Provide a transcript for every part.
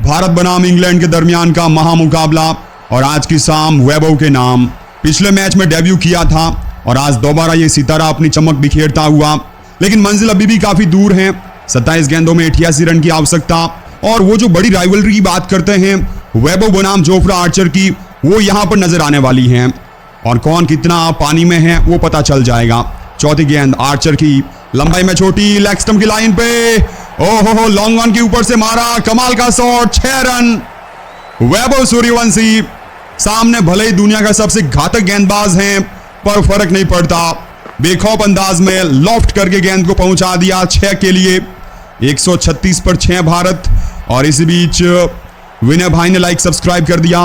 भारत बनाम इंग्लैंड के दरमियान का महामुकाबला और आज की शाम वैभव के नाम। पिछले मैच में डेब्यू किया था और आज दोबारा ये सितारा अपनी चमक बिखेरता हुआ, लेकिन मंजिल अभी भी काफी दूर है। 27 गेंदों में 88 रन की आवश्यकता। और वो जो बड़ी राइवलरी की बात करते हैं वैभव बनाम जोफ्रा आर्चर की, वो यहाँ पर नजर आने वाली है और कौन कितना पानी में है वो पता चल जाएगा। चौथी गेंद आर्चर की लंबाई में छोटी, लेग स्टंप की लाइन पे, ओहो लॉन्ग ऑन के ऊपर से मारा, कमाल का शॉट, 6 रन। वैभव सूर्यवंशी सामने भले ही दुनिया का सबसे घातक गेंदबाज हैं, पर फर्क नहीं पड़ता। बेखौफ अंदाज में लॉफ्ट करके गेंद को पहुंचा दिया 6 के लिए। 136 पर 6 भारत। और इसी बीच विनय भाई ने लाइक सब्सक्राइब कर दिया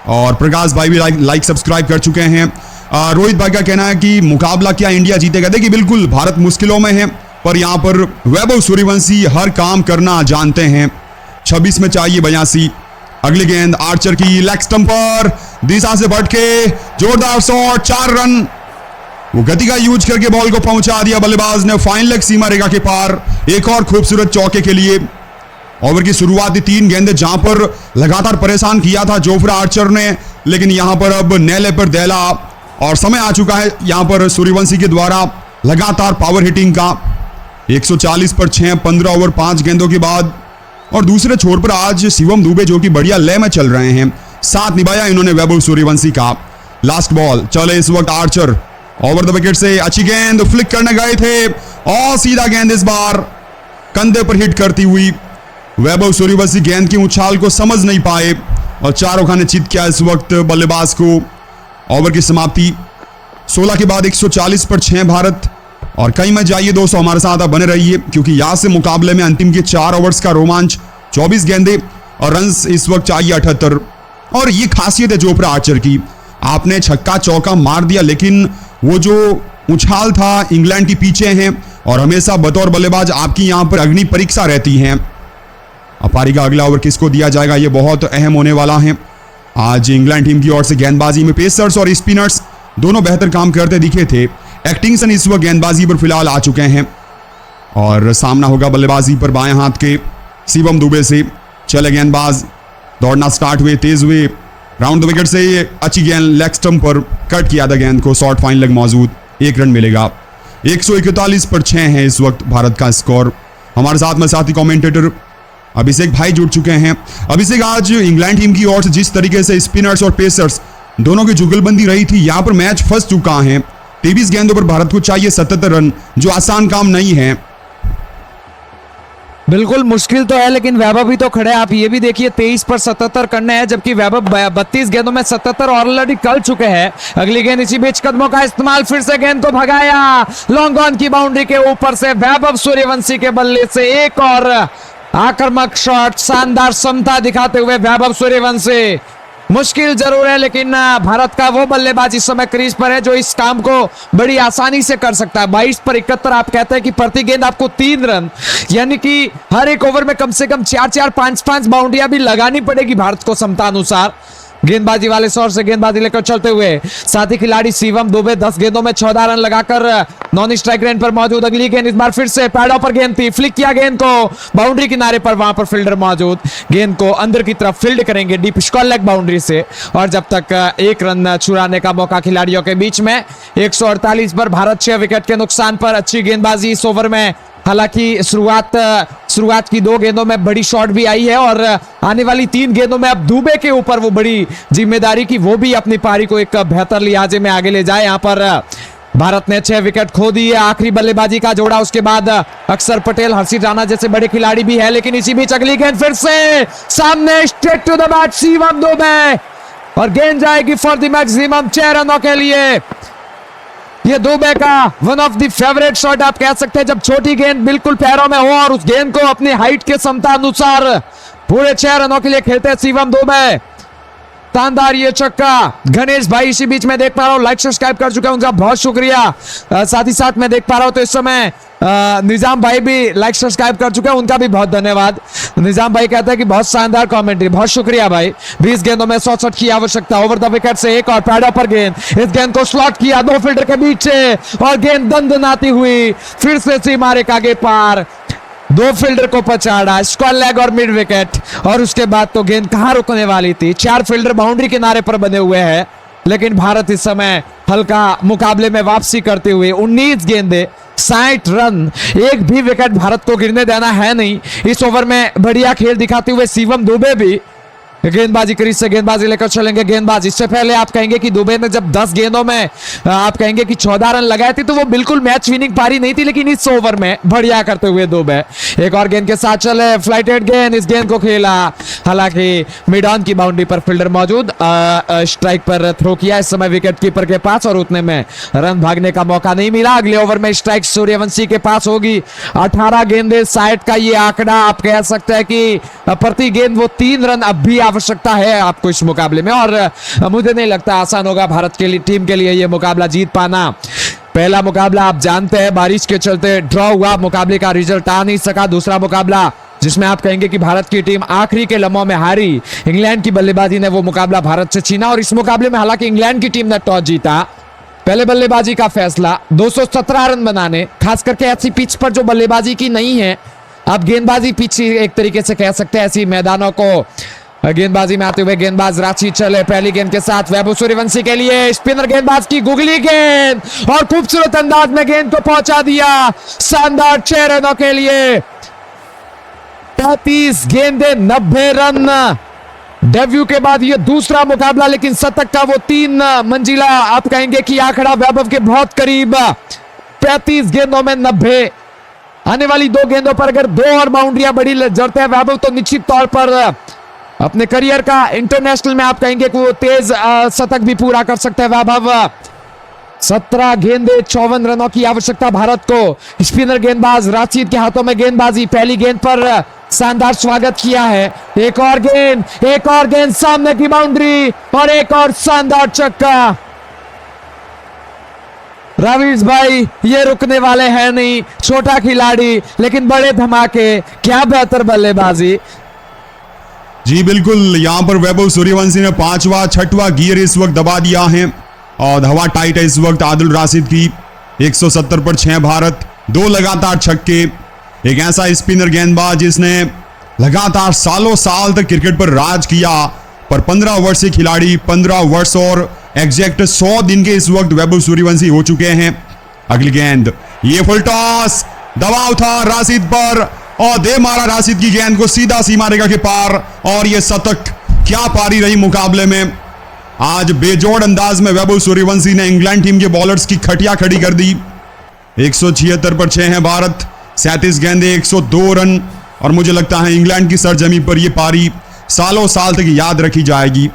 और प्रकाश भाई भी लाइक सब्सक्राइब कर चुके हैं। रोहित भाई का कहना है कि मुकाबला क्या इंडिया जीतेगा। देखिए बिल्कुल भारत मुश्किलों में है, पर यहां पर वैभव सूर्यवंशी हर काम करना जानते हैं। 26 में चाहिए 82। अगली गेंद आर्चर की लेग स्टंप पर, दिशा से भटके, जोरदार शॉट, 4 रन। वो गति का यूज करके बॉल को पहुंचा दिया बल्लेबाज ने फाइन लेग सीमा रेखा के पार। एक और खूबसूरत चौके के लिए। ओवर की शुरुआती 3 गेंदें जहां पर लगातार परेशान किया था जोफ्रा आर्चर ने, लेकिन यहां पर अब नेले पर देला और समय आ चुका है यहां पर सूर्यवंशी के द्वारा लगातार पावर हिटिंग का। 140 पर 6, 15 ओवर 5 गेंदों के बाद। और दूसरे छोर पर आज शिवम दुबे जो कि बढ़िया लय में चल रहे हैं, साथ निभाया इन्होंने वैभव सूर्यवंशी का। लास्ट बॉल चले इस वक्त आर्चर ओवर द विकेट से, अच्छी गेंद फ्लिक करने गए थे और सीधा गेंद इस बार कंधे पर हिट करती हुई। वैभव सूर्यवंशी गेंद की उछाल को समझ नहीं पाए और चारों खाने चित किया इस वक्त बल्लेबाज को। ओवर की समाप्ति 16 के बाद 140 पर 6 भारत। और कई मैच जाइए दोस्तों, हमारे साथ आप बने रहिए क्योंकि यहां से मुकाबले में अंतिम के 4 ओवर्स का रोमांच। 24 गेंदे और रन्स इस वक्त चाहिए 78। और ये खासियत है जोफ्रा आर्चर की, आपने छक्का चौका मार दिया लेकिन वो जो उछाल था इंग्लैंड के पीछे हैं और हमेशा बतौर बल्लेबाज आपकी यहां पर अग्नि परीक्षा रहती है। पारी का अगला ओवर किसको दिया जाएगा ये बहुत अहम होने वाला है। आज इंग्लैंड टीम की ओर से गेंदबाजी में पेसर्स और स्पिनर्स दोनों बेहतर काम करते दिखे थे। एक्टिंगसन इस वक्त गेंदबाजी पर फिलहाल आ चुके हैं और सामना होगा बल्लेबाजी पर बाएं हाथ के शिवम दुबे से। चले गेंदबाज, दौड़ना स्टार्ट हुए, तेज हुए, राउंड द विकेट से अच्छी गेंद लेग स्टंप पर कट किया था गेंद को, शॉर्ट फाइन लेग मौजूद, 1 रन मिलेगा। 141 पर 6 है इस वक्त भारत का स्कोर। हमारे साथ में साथी कमेंटेटर अभिषेक भाई जुड़ चुके हैं। अभिषेक, आज इंग्लैंड टीम की ओर से जिस तरीके से स्पिनर्स और पेसर्स दोनों की जुगलबंदी रही थी, यहां पर मैच फंस चुका है। 23 गेंदों पर भारत को चाहिए 77 रन, जो आसान काम नहीं है। बिल्कुल मुश्किल तो है, लेकिन वैभव भी तो खड़े हैं। आप ये भी देखिए 23 पर 77 करने हैं, जबकि वैभव 32 गेंदों में 77 ऑलरेडी कर चुके हैं। अगली गेंद इसी बीच कदमों का इस्तेमाल, फिर से गेंद को भगाया, लॉन्ग ऑन की बाउंड्री के ऊपर से वैभव सूर्यवंशी के बल्ले से एक और आक्रामक शॉट, शानदार समता दिखाते हुए वैभव सूर्यवंशी। मुश्किल जरूर है, लेकिन भारत का वो बल्लेबाज इस समय क्रीज पर है जो इस काम को बड़ी आसानी से कर सकता है। 22 पर 71 आप कहते हैं कि प्रति गेंद आपको 3 रन, यानी कि हर एक ओवर में कम से कम 4-4, 5-5 बाउंड्रियां भी लगानी पड़ेगी भारत को क्षमता अनुसार। गेंदबाजी वाले शॉट से गेंदबाजी लेकर चलते हुए साथी खिलाड़ी शिवम दुबे 10 गेंदों में 14 रन लगाकर नॉन स्ट्राइक रेंज पर मौजूद। अगली गेंद इस बार फिर से पैडों पर गेंद थी, फ्लिक किया गेंद को बाउंड्री किनारे पर, वहां पर फील्डर मौजूद, गेंद को अंदर की तरफ फील्ड करेंगे डीप स्क्वायर लेग बाउंड्री से। और जब तक 1 रन चुराने का मौका खिलाड़ियों के बीच में। 148 पर भारत 6 विकेट के नुकसान पर। अच्छी गेंदबाजी इस ओवर में, हालांकि शुरुआत की 2 गेंदों में बड़ी शॉट भी आई है और आने वाली 3 गेंदों में अब दुबे के ऊपर वो बड़ी जिम्मेदारी की वो भी अपनी पारी को एक बेहतर लिहाजे में आगे ले जाए। यहां पर भारत ने 6 विकेट खो दिए। आखिरी बल्लेबाजी का जोड़ा, उसके बाद अक्षर पटेल, हर्षित राणा जैसे बड़े खिलाड़ी भी है, लेकिन इसी बीच अगली गेंद फिर से सामने, straight to the bat Shivam Dube और गेंद जाएगी फॉर द मैक्सिमम 6 रनों के लिए। ये दुबे का one of the favourite shot आप कह सकते हैं, जब छोटी गेंद बिल्कुल पैरों में हो और उस गेंद को अपनी हाइट के क्षमता अनुसार पूरे 6 रनों के लिए खेलते हैं शिवम दुबे। शानदार ये चक्का। गणेश भाई इसी बीच में देख पा रहा हूँ लाइक सब्सक्राइब कर चुके हैं, उनका बहुत शुक्रिया। साथ ही साथ मैं देख पा रहा हूँ तो इस समय निजाम भाई भी लाइक सब्सक्राइब कर चुके हैं, उनका भी बहुत धन्यवाद। निजाम भाई कहते हैं कि बहुत शानदार कमेंट्री, बहुत शुक्रिया भाई। 20 गेंदों में 100 शॉट की आवश्यकता। ओवर द विकेट से एक और पैडों पर गेंद, इस गेंद को स्लॉट किया 2 फील्डर के बीच से और गेंद दंदनाती हुई फिर से सीमा रेखा के पार। 2 फील्डर को पछाड़ा, स्क्वायर लेग और मिड विकेट, और उसके बाद तो गेंद कहां रुकने वाली थी। 4 फील्डर बाउंड्री किनारे पर बने हुए हैं, लेकिन भारत इस समय हल्का मुकाबले में वापसी करते हुए 19 गेंदे 60 रन, एक भी विकेट भारत को गिरने देना है नहीं। इस ओवर में बढ़िया खेल दिखाते हुए शिवम दुबे भी गेंदबाजी क्रीज से गेंदबाजी लेकर चलेंगे। गेंदबाजी इससे पहले आप कहेंगे कि दुबे ने जब 10 गेंदों में आप कहेंगे कि 14 रन लगाए थे तो वो बिल्कुल मैच विनिंग पारी नहीं थी, लेकिन इस ओवर में बढ़िया करते हुए दुबे एक और गेंद के साथ चले। फ्लाइटेड गेंद, इस गेंद को खेला, हालांकि मिड ऑन की बाउंड्री पर फील्डर मौजूद, स्ट्राइक पर थ्रो किया इस समय विकेट कीपर के पास, और उतने में रन भागने का मौका नहीं मिला। अगले ओवर में स्ट्राइक सूर्यवंशी के पास होगी। 18 गेंदे 60 का ये आंकड़ा, आप कह सकते हैं कि प्रति गेंद वो 3 रन अब भी आवश्यकता है आपको इस मुकाबले में, और मुझे नहीं लगता आसान होगा भारत के लिए, टीम के लिए ये मुकाबला जीत पाना। पहला मुकाबला आप जानते हैं बारिश के चलते ड्रॉ हुआ, मुकाबले का रिजल्ट आ नहीं सका। दूसरा मुकाबला जिसमें आप कहेंगे कि भारत की टीम आखिरी के लम्हों में हारी, इंग्लैंड की बल्लेबाजी ने वो मुकाबला भारत से छीना, और इस मुकाबले में हालांकि इंग्लैंड की टीम ने टॉस जीता। पहले बल्लेबाजी का फैसला 217 रन बनाने, खास करके ऐसी पिच पर जो बल्लेबाजी की नहीं है, आप गेंदबाजी पिच एक तरीके से कह सकते हैं, ऐसी मैदानों को गेंदबाजी में आते हुए गेंदबाज रांची चले। पहली गेंद के साथ वैभव सूर्यवंशी के लिए स्पिनर गेंदबाज की गुगली गेंद, और खूबसूरत अंदाज में गेंद को पहुंचा दिया। शानदार 6 रनों के लिए 35 गेंदे 90 रन। डेब्यू के बाद ये दूसरा मुकाबला, लेकिन शतक का वो 3 मंजिला आप कहेंगे कि आंकड़ा वैभव के बहुत करीब। 35 गेंदों में 90, आने वाली 2 गेंदों पर अगर 2 और बाउंड्रियां बड़ी जड़ते हैं वैभव तो निश्चित तौर पर अपने करियर का इंटरनेशनल में आप कहेंगे कि वो तेज शतक भी पूरा कर सकते हैं वैभव। 17 गेंदे 54 रनों की आवश्यकता भारत को। स्पिनर गेंदबाज राशिद के हाथों में गेंदबाजी, पहली गेंद पर शानदार स्वागत किया है। एक और गेंद सामने की बाउंड्री, और एक और शानदार छक्का। रवीश भाई ये रुकने वाले हैं नहीं, छोटा खिलाड़ी लेकिन बड़े धमाके, क्या बेहतर बल्लेबाजी। जी बिल्कुल, यहां पर वैभव सूर्यवंशी ने 5वां 6वां गियर इस वक्त दबा दिया है, और हवा टाइट है इस वक्त आदिल राशिद की। 170 पर 6 भारत, 2 लगातार छक्के। एक ऐसा स्पिनर गेंदबाज जिसने लगातार सालों साल तक क्रिकेट पर राज किया, पर 15 वर्षीय खिलाड़ी, 15 वर्ष और एग्जैक्ट 100 दिन के इस वक्त वैभव सूर्यवंशी हो चुके हैं। अगली गेंद, ये फुल टॉस, दबाव था राशिद पर, और दे मारा राशिद की गेंद को सीधा सीमा रेखा के पार, और ये शतक। क्या पारी रही मुकाबले में। आज बेजोड़ अंदाज में वैभव सूर्यवंशी ने इंग्लैंड टीम के बॉलर्स की खटिया खड़ी कर दी। 176 पर 6 है भारत, 37 गेंदे 102 रन, और मुझे लगता है इंग्लैंड की सरजमी पर यह पारी सालों साल तक याद रखी जाएगी।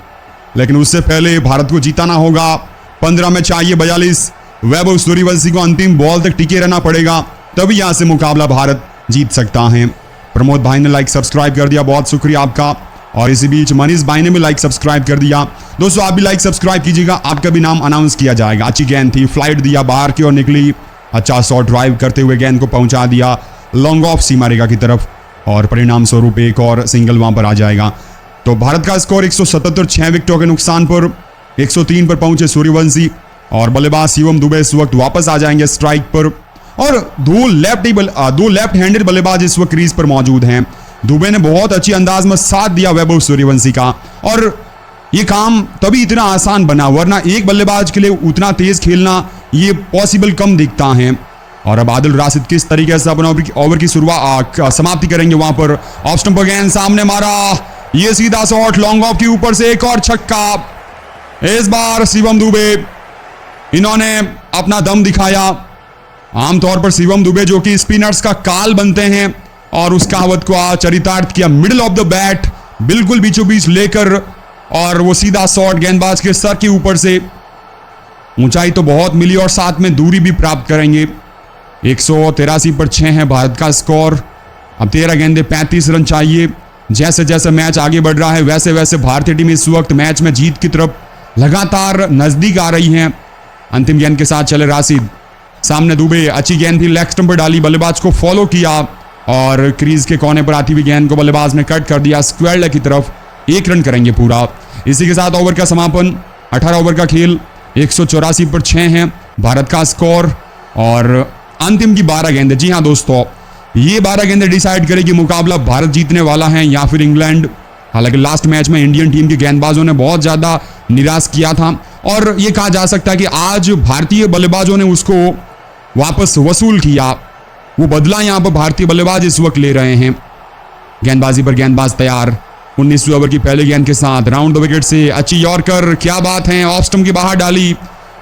लेकिन उससे पहले भारत को जीताना होगा। 15 में चाहिए 42। वैभव सूर्यवंशी को अंतिम बॉल तक टिके रहना पड़ेगा, तभी यहां से मुकाबला भारत जीत सकता है। प्रमोद भाई ने लाइक सब्सक्राइब कर दिया, बहुत शुक्रिया आपका। और इसी बीच मनीष भाई ने भी लाइक सब्सक्राइब कर दिया। दोस्तों आप भी लाइक सब्सक्राइब कीजिएगा, आपका भी नाम अनाउंस किया जाएगा। अच्छी गेंद थी, फ्लाइट दिया, बाहर की ओर निकली, अच्छा शॉट ड्राइव करते हुए गेंद को पहुंचा दिया लॉन्ग ऑफ सीमा रेखा की तरफ, और परिणाम स्वरूप एक और सिंगल वहां पर आ जाएगा। तो भारत का स्कोर 177, 6 विकेटों के नुकसान पर 103 पर पहुंचे सूर्यवंशी, और बल्लेबाज शिवम दुबे इस वक्त वापस आ जाएंगे स्ट्राइक पर, और दो लेफ्ट हैंडेड बल्लेबाज इस वक्त क्रीज पर मौजूद हैं। दुबे ने बहुत अच्छी अंदाज में साथ दिया वैभव सूर्यवंशी का, और ये काम तभी इतना आसान बना, वरना एक बल्लेबाज के लिए उतना तेज खेलना ये पॉसिबल कम दिखता है। और अब आदिल राशिद किस तरीके से अपने ओवर की शुरुआत समाप्ति करेंगे। वहां पर ऑफ स्टंप गेंद सामने मारा, ये सीधा शॉट लॉन्ग ऑफ के ऊपर से, एक और छक्का। इस बार शिवम दुबे इन्होंने अपना दम दिखाया। आमतौर पर शिवम दुबे जो कि स्पिनर्स का काल बनते हैं, और उस कहावत को चरितार्थ किया, मिडिल ऑफ द बैट बिल्कुल बीचों बीच लेकर, और वो सीधा शॉट गेंदबाज के सर के ऊपर से। ऊंचाई तो बहुत मिली और साथ में दूरी भी प्राप्त करेंगे। 183 पर 6 है भारत का स्कोर। अब 13 गेंदे 35 रन चाहिए। जैसे जैसे मैच आगे बढ़ रहा है वैसे वैसे भारतीय टीम इस वक्त मैच में जीत की तरफ लगातार नजदीक आ रही है। अंतिम गेंद के साथ चले राशिद, सामने दुबे, अच्छी गेंद थी, लेग स्टंप पर डाली, बल्लेबाज को फॉलो किया, और क्रीज के कोने पर आती हुई गेंद को बल्लेबाज ने कट कर दिया स्क्वायर लेग की तरफ। 1 रन करेंगे पूरा। इसी के साथ ओवर का समापन। 18 ओवर का खेल, 184 पर 6 है भारत का स्कोर, और अंतिम की 12 गेंदें। जी हाँ दोस्तों, ये 12 गेंदें डिसाइड करेगी मुकाबला भारत जीतने वाला है या फिर इंग्लैंड। हालांकि लास्ट मैच में इंडियन टीम के गेंदबाजों ने बहुत ज्यादा निराश किया था और ये कहा जा सकता है कि आज भारतीय बल्लेबाजों ने उसको वापस वसूल किया। वो बदला यहां पर भारतीय बल्लेबाज इस वक्त ले रहे हैं। गेंदबाजी पर गेंदबाज तैयार। 19वीं ओवर की पहली गेंद के साथ राउंड द विकेट से अच्छी यॉर्कर, क्या बात है, ऑफ स्टंप के बाहर डाली।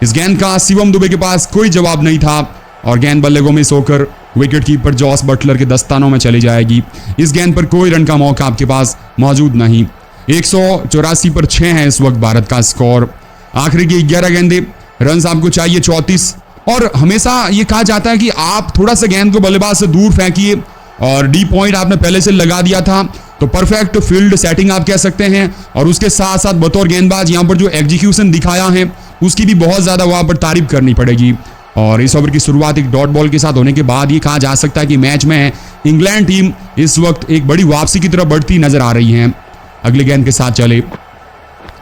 इस गेंद का शिवम दुबे के पास कोई जवाब नहीं था और गेंद बल्ले को मिस होकर विकेट कीपर जॉस बटलर के दस्तानों में चली जाएगी। इस गेंद पर कोई रन का मौका आपके पास मौजूद नहीं। 184 पर 6 है इस वक्त भारत का स्कोर। आखिरी की 11 गेंदें, रन आपको चाहिए 34। और हमेशा ये कहा जाता है कि आप थोड़ा सा गेंद को बल्लेबाज से दूर फेंकिए और डी पॉइंट आपने पहले से लगा दिया था तो परफेक्ट फील्ड सेटिंग आप कह सकते हैं। और उसके साथ साथ बतौर गेंदबाज यहाँ पर जो एग्जीक्यूशन दिखाया है उसकी भी बहुत ज्यादा वहां पर तारीफ करनी पड़ेगी। और इस ओवर की शुरुआत एक डॉट बॉल के साथ होने के बाद ये कहा जा सकता है कि मैच में इंग्लैंड टीम इस वक्त एक बड़ी वापसी की तरफ बढ़ती नजर आ रही है। अगली गेंद के साथ चले,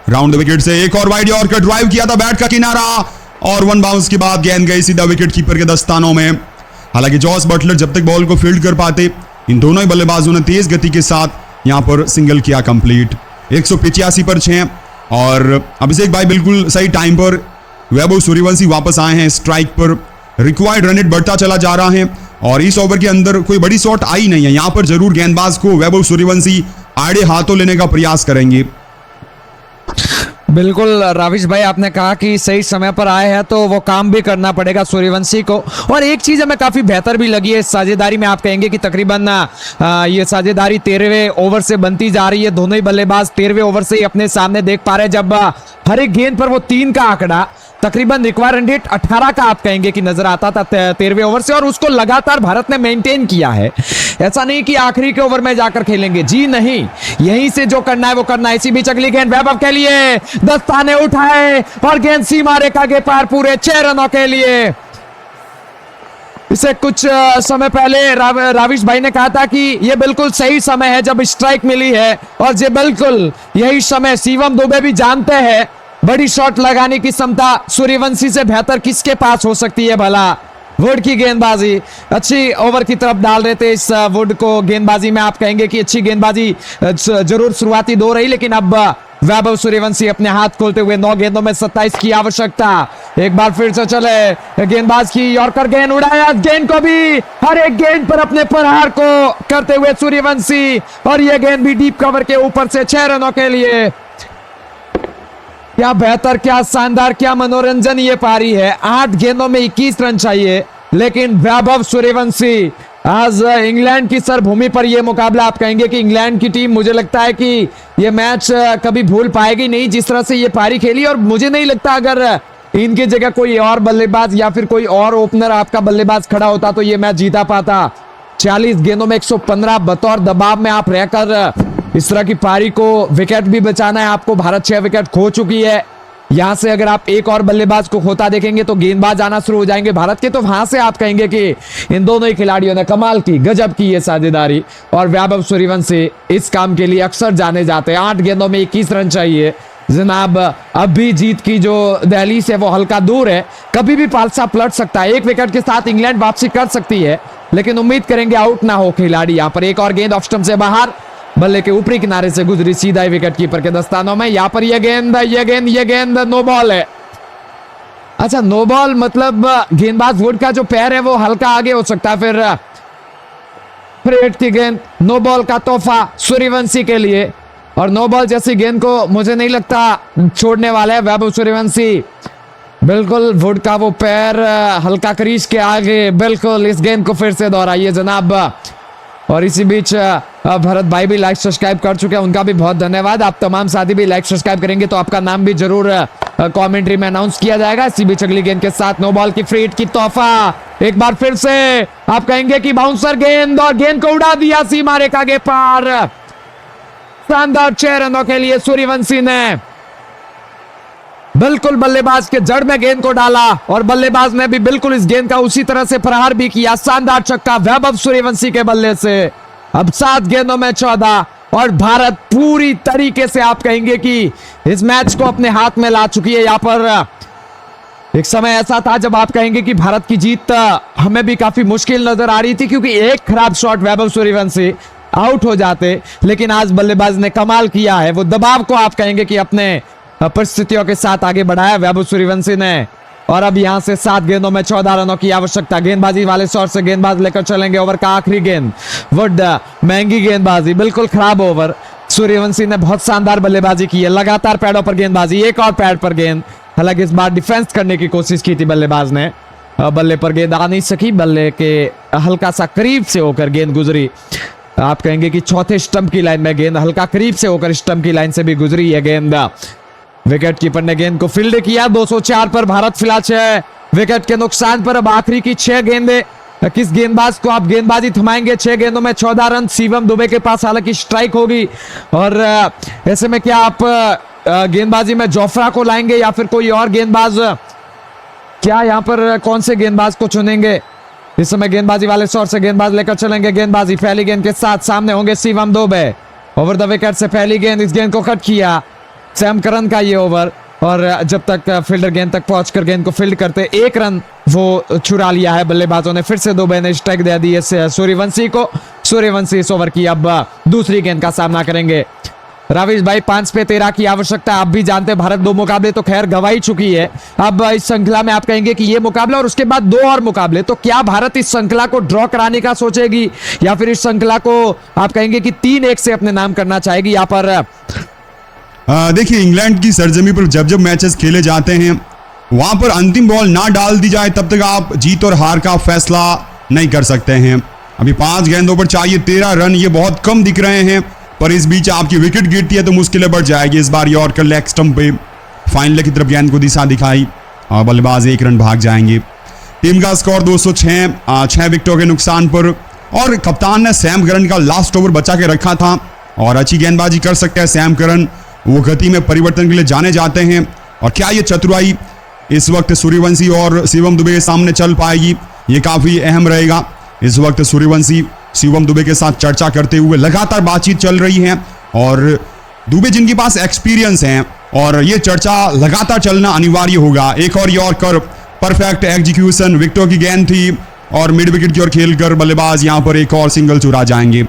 राउंड द विकेट से एक और वाइड यॉर्कर ड्राइव किया था बैट का किनारा और वन बाउंस के बाद गेंद गई सीधा विकेट कीपर के दस्तानों में। हालांकि जॉस बटलर जब तक बॉल को फील्ड कर पाते, इन दोनों ही बल्लेबाजों ने तेज गति के साथ यहां पर सिंगल किया कंप्लीट। 185 पर 6 और अभिषेक भाई बिल्कुल सही टाइम पर वैभव सूर्यवंशी वापस आए हैं स्ट्राइक पर। रिक्वायर्ड रन रेट बढ़ता चला जा रहा है और इस ओवर के अंदर कोई बड़ी शॉट आई नहीं है। यहां पर जरूर गेंदबाज को वैभव सूर्यवंशी आड़े हाथों लेने का प्रयास करेंगे। बिल्कुल राविश भाई, आपने कहा कि सही समय पर आए हैं तो वो काम भी करना पड़ेगा सूर्यवंशी को। और एक चीज हमें काफी बेहतर भी लगी है इस साझेदारी में। आप कहेंगे कि तकरीबन ये साझेदारी 13वें ओवर से बनती जा रही है। दोनों ही बल्लेबाज 13वें ओवर से ही अपने सामने देख पा रहे हैं जब हर एक गेंद पर वो 3 का आंकड़ा, तकरीबन रिक्वायर्ड रन रेट 18 का आप कहेंगे कि नजर आता था 13वें ओवर से और उसको लगातार भारत ने मेंटेन किया है। ऐसा नहीं कि आखिरी के ओवर में जाकर खेलेंगे, जी नहीं, यहीं से जो करना है वो करना है। इसी बीच अगली गेंद वैभव के लिए, दस्ताने उठाए और गेंद सीमा रेखा के पार पूरे 6 रनों के लिए। इसे कुछ समय पहले राविश भाई ने कहा था कि यह बिल्कुल सही समय है जब स्ट्राइक मिली है और ये बिल्कुल यही समय शिवम दुबे भी जानते हैं बड़ी शॉट लगाने की क्षमता सूर्यवंशी से बेहतर किसके पास हो सकती है भला। वुड की गेंदबाजी अच्छी ओवर की तरफ डाल रहे थे। इस वुड को गेंदबाजी में आप कहेंगे कि अच्छी गेंदबाजी जरूर शुरुआती 2 रही, लेकिन अब वैभव सूर्यवंशी अपने हाथ खोलते हुए 9 गेंदों में 27 की आवश्यकता। एक बार फिर से चले, गेंदबाज की यॉर्कर गेंद उड़ाया, गेंद को भी हर एक गेंद पर अपने प्रहार को करते हुए सूर्यवंशी और यह गेंद भी डीप कवर के ऊपर से 6 रनों के लिए। क्या बेहतर, क्या शानदार, क्या मनोरंजन ये पारी है। 8 गेंदों में 21 रन चाहिए, लेकिन वैभव सूर्यवंशी आज इंग्लैंड की सरभूमि पर यह मुकाबला आप कहेंगे कि इंग्लैंड की टीम मुझे लगता है कि यह मैच कभी भूल पाएगी नहीं जिस तरह से ये पारी खेली। और मुझे नहीं लगता अगर इनकी जगह कोई और बल्लेबाज या फिर कोई और ओपनर आपका बल्लेबाज खड़ा होता तो ये मैच जीता पाता। 40 गेंदों में 115 बतौर दबाव में आप रहकर इस तरह की पारी को विकेट भी बचाना है आपको। भारत 6 विकेट खो चुकी है। यहां से अगर आप एक और बल्लेबाज को खोता देखेंगे तो गेंदबाज आना शुरू हो जाएंगे भारत के। तो वहां से आप कहेंगे कि इन दोनों ही खिलाड़ियों ने कमाल की, गजब की ये साझेदारी। और वैभव सूर्यवंशी इस काम के लिए अक्सर जाने जाते हैं। 8 गेंदों में 21 रन चाहिए जनाब। अब भी जीत की जो दहलीज है वो हल्का दूर है, कभी भी पालसा पलट सकता है। 1 विकेट के साथ इंग्लैंड वापसी कर सकती है, लेकिन उम्मीद करेंगे आउट ना हो खिलाड़ी। यहां पर एक और गेंद ऑफ स्टंप से बाहर, बल्ले के ऊपरी किनारे से गुजरी सीधा विकेट कीपर के दस्तानों में। यहां पर यह गेंद नो बॉल है। अच्छा, नो बॉल मतलब गेंदबाज वुड का जो पैर है वो हल्का आगे हो सकता है। फिर 8 की गेंद, नो बॉल का तोहफा सूर्यवंशी के लिए। और नो बॉल जैसी गेंद को मुझे नहीं लगता छोड़ने वाला है वैभव सूर्यवंशी। बिल्कुल वुड का वो पैर हल्का क्रीज के आगे। बिल्कुल इस गेंद को फिर से दोहराइए जनाब। और इसी बीच भरत भाई भी लाइक सब्सक्राइब कर चुके हैं, उनका भी बहुत धन्यवाद। आप तमाम साथी भी लाइक सब्सक्राइब करेंगे तो आपका नाम भी जरूर कमेंट्री में अनाउंस किया जाएगा। इसी बीच अगली गेंद के साथ नो बॉल की फ्री हिट की तोहफा। एक बार फिर से आप कहेंगे कि बाउंसर गेंद, और गेंद को उड़ा दिया सीमा रेखा के पार। शानदार 6 रनों के लिए सूर्यवंशी ने बिल्कुल बल्लेबाज के जड़ में गेंद को डाला और बल्लेबाज ने भी बिल्कुल इस गेंद का उसी तरह से प्रहार भी किया। शानदार छक्का वैभव सूर्यवंशी के बल्ले से। अब 7 गेंदों में 14 और भारत पूरी तरीके से आप कहेंगे कि इस मैच को अपने हाथ में ला चुकी है। यहां पर एक समय ऐसा था जब आप कहेंगे कि भारत की जीत हमें भी काफी मुश्किल नजर आ रही थी, क्योंकि एक खराब शॉट वैभव सूर्यवंशी आउट हो जाते। लेकिन आज बल्लेबाज ने कमाल किया है, वो दबाव को आप कहेंगे कि अपने परिस्थितियों के साथ आगे बढ़ाया वैभव सूर्यवंशी ने। और अब यहां से 7 गेंदों में 14 रनों की आवश्यकता। गेंदबाजी वाले शॉट से गेंदबाज लेकर चलेंगे ओवर का आखिरी गेंद। वुड महंगी गेंदबाजी, बिल्कुल खराब ओवर। सूर्यवंशी ने बहुत शानदार बल्लेबाजी की है, लगातार पैडों पर गेंदबाजी, एक और पैड पर गेंद। हालांकि इस बार डिफेंस करने की कोशिश की थी बल्लेबाज ने, बल्ले पर गेंद आ नहीं सकी, बल्ले के हल्का सा करीब से होकर गेंद गुजरी। आप कहेंगे कि चौथे स्टंप की लाइन में गेंद हल्का करीब से होकर स्टंप की लाइन से भी गुजरी है गेंद। विकेट कीपर ने गेंद को फील्ड किया। 204 पर भारत फिलहाल 6 विकेट के नुकसान पर। अब आखिरी की 6 गेंदें, किस गेंदबाज को आप गेंदबाजी थमाएंगे? 6 गेंदों में 14 रन। शिवम दुबे के पास हालांकि स्ट्राइक होगी, और ऐसे में क्या आप गेंदबाजी में जोफ्रा को लाएंगे या फिर कोई और गेंदबाज? क्या यहां पर कौन से गेंदबाज को चुनेंगे? इस समय गेंदबाजी वाले शॉट से गेंदबाज लेकर चलेंगे। गेंदबाजी पहली गेंद के साथ सामने होंगे Shivam Dubey. Over the wicket से पहली गेंद, इस गेंद को कट किया सैम करन का ये ओवर, और जब तक फील्डर गेंद तक पहुंचकर गेंद को फील्ड करते 1 रन वो चुरा लिया है बल्लेबाजों ने। फिर से दुबे ने स्ट्राइक दे दी है सूर्यवंशी को। सूर्यवंशी इस ओवर की अब दूसरी गेंद का सामना करेंगे। राविश भाई 5 पे 13 की आवश्यकता। आप भी जानते हैं भारत 2 मुकाबले तो खैर गंवा ही चुकी है। अब इस श्रृंखला में आप कहेंगे कि ये मुकाबला और उसके बाद 2 और मुकाबले, तो क्या भारत इस श्रृंखला को ड्रॉ कराने का सोचेगी या फिर इस श्रृंखला को आप कहेंगे कि 3-1 से अपने नाम करना चाहेगी? यहाँ पर देखिए, इंग्लैंड की सरजमी पर जब जब मैचेस खेले जाते हैं, वहां पर अंतिम बॉल ना डाल दी जाए तब तक आप जीत और हार का फैसला नहीं कर सकते हैं। अभी 5 गेंदों पर चाहिए 13 रन, ये बहुत कम दिख रहे हैं, पर इस बीच आपकी विकेट गिरती है तो मुश्किलें बढ़ जाएगी। इस बार यॉर्कर लेग स्टंप पे फाइनल की तरफ गेंद को दिशा दिखाई और बल्लेबाज 1 रन भाग जाएंगे। टीम का स्कोर 206, 6 विकेटों के नुकसान पर। और कप्तान ने सैम करन का लास्ट ओवर बचा के रखा था, और अच्छी गेंदबाजी कर सकते हैं सैम करन। वो गति में परिवर्तन के लिए जाने जाते हैं, और क्या ये चतुराई इस वक्त सूर्यवंशी और शिवम दुबे के सामने चल पाएगी, ये काफी अहम रहेगा। इस वक्त सूर्यवंशी शिवम दुबे के साथ चर्चा करते हुए लगातार बातचीत चल रही है, और दुबे जिनके पास एक्सपीरियंस है, और ये चर्चा लगातार चलना अनिवार्य होगा। एक और यॉर्कर, परफेक्ट एग्जीक्यूशन, विकेटों की गेंद थी, और मिड विकेट की ओर खेलकर बल्लेबाज यहां पर एक और सिंगल चुरा जाएंगे।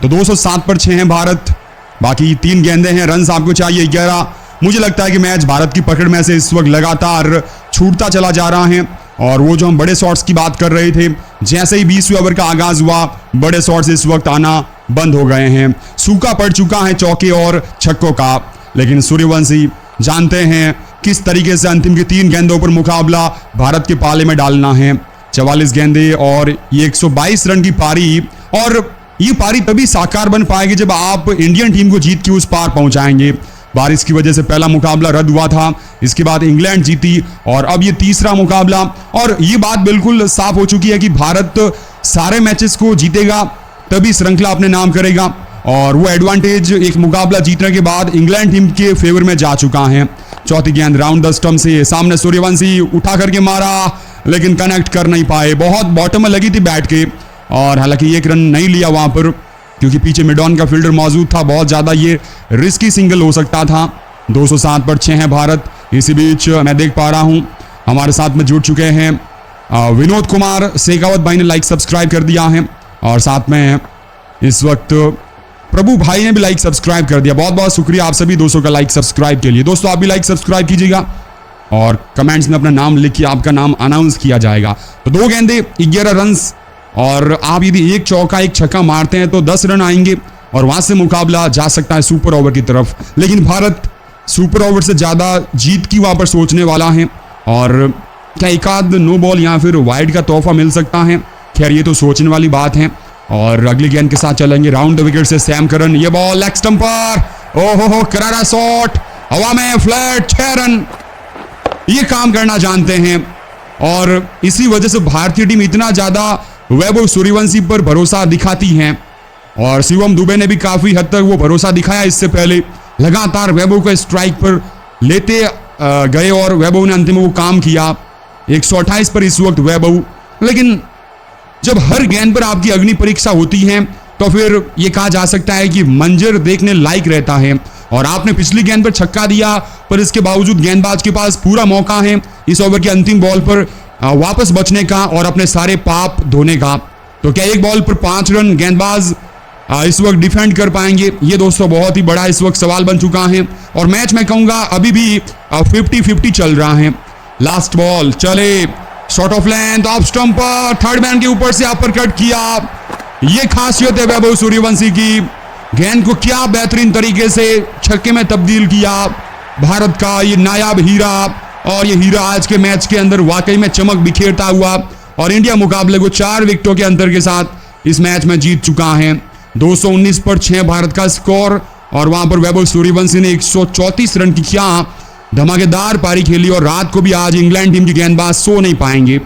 तो 207 पर 6 हैं भारत, बाकी 3 गेंदें हैं। रन आपको चाहिए 11। मुझे लगता है कि मैच भारत की पकड़ में से इस वक्त लगातार छूटता चला जा रहा है, और वो जो हम बड़े शॉट्स की बात कर रहे थे, जैसे ही 20वें ओवर का आगाज हुआ, बड़े शॉट्स इस वक्त आना बंद हो गए हैं। सूखा पड़ चुका है चौके और छक्कों का, लेकिन सूर्यवंशी जानते हैं किस तरीके से अंतिम की 3 गेंदों पर मुकाबला भारत के पाले में डालना है। 44 गेंदें और ये 122 रन की पारी, और ये पारी तभी साकार बन पाएगी जब आप इंडियन टीम को जीत के उस पार पहुंचाएंगे। बारिश की वजह से पहला मुकाबला रद्द हुआ था, इसके बाद इंग्लैंड जीती, और अब ये तीसरा मुकाबला, और ये बात बिल्कुल साफ हो चुकी है कि भारत सारे मैचेस को जीतेगा तभी श्रृंखला अपने नाम करेगा, और वो एडवांटेज एक मुकाबला जीतने के बाद इंग्लैंड टीम के फेवर में जा चुका है। चौथी गेंद राउंड द स्टंप से सामने सूर्यवंशी उठा करके मारा, लेकिन कनेक्ट कर नहीं पाए। बहुत बॉटम में लगी थी बैट के, और हालांकि 1 रन नहीं लिया वहां पर, क्योंकि पीछे मिड ऑन का फील्डर मौजूद था। बहुत ज्यादा ये रिस्की सिंगल हो सकता था। 207 पर 6 है भारत। इसी बीच मैं देख पा रहा हूं हमारे साथ में जुड़ चुके हैं विनोद कुमार शेखावत भाई ने लाइक सब्सक्राइब कर दिया है, और साथ में इस वक्त प्रभु भाई ने भी लाइक सब्सक्राइब कर दिया। बहुत बहुत शुक्रिया आप सभी दोस्तों का लाइक सब्सक्राइब के लिए। दोस्तों आप भी लाइक सब्सक्राइब कीजिएगा, और कमेंट्स में अपना नाम लिखिए, आपका नाम अनाउंस किया जाएगा। तो 2 गेंदे 11 रन, और आप यदि 1 चौका 1 छक्का मारते हैं तो 10 रन आएंगे, और वहां से मुकाबला जा सकता है सुपर ओवर की तरफ। लेकिन भारत सुपर ओवर से ज्यादा जीत की वहां पर सोचने वाला है, और क्या एक आध नो बॉल या फिर वाइड का तोहफा मिल सकता है? खैर ये तो सोचने वाली बात है। और अगली गेंद के साथ चलेंगे राउंड द विकेट से सैम करन। ये बॉल लेग स्टंप पर, ओहो करारा शॉट, हवा में फ्लैट, 6 रन। ये काम करना जानते हैं, और इसी वजह से भारतीय टीम इतना ज्यादा वैभव सूर्यवंशी पर भरोसा दिखाती है, और शिवम दुबे ने भी काफी हद तक वो भरोसा दिखाया। इससे पहले लगातार वैभव को स्ट्राइक पर लेते गए, और वैभव ने अंतिम वो काम किया। 128 पर इस वक्त वैभव। लेकिन जब हर गेंद पर आपकी अग्नि परीक्षा होती है, तो फिर ये कहा जा सकता है कि मंजर देखने लायक रहता है। और आपने पिछली गेंद पर छक्का दिया, पर इसके बावजूद गेंदबाज के पास पूरा मौका है इस ओवर के अंतिम बॉल पर वापस बचने का और अपने सारे पाप धोने का। तो क्या एक बॉल पर 5 रन गेंदबाज इस वक्त डिफेंड कर पाएंगे? ये दोस्तों बहुत ही बड़ा इस वक्त सवाल बन चुका है और मैच मैं कहूंगा अभी भी 50-50 चल रहा है। लास्ट बॉल चले, shot of length, off stump पर, थर्ड मैन के ऊपर से अपर कट किया। ये खासियत है वैभव सूर्यवंशी की, गेंद को क्या बेहतरीन तरीके से छक्के में तब्दील किया। भारत का ये नायाब हीरा, और ये हीरा आज के मैच के अंदर वाकई में चमक बिखेरता हुआ और इंडिया मुकाबले को 4 विकेटों के अंतर के साथ इस मैच में जीत चुका है। 219 पर 6 भारत का स्कोर और वहां पर वैभव सूर्यवंशी ने 134 रन की क्या धमाकेदार पारी खेली और रात को भी आज इंग्लैंड टीम की गेंदबाज सो नहीं पाएंगे।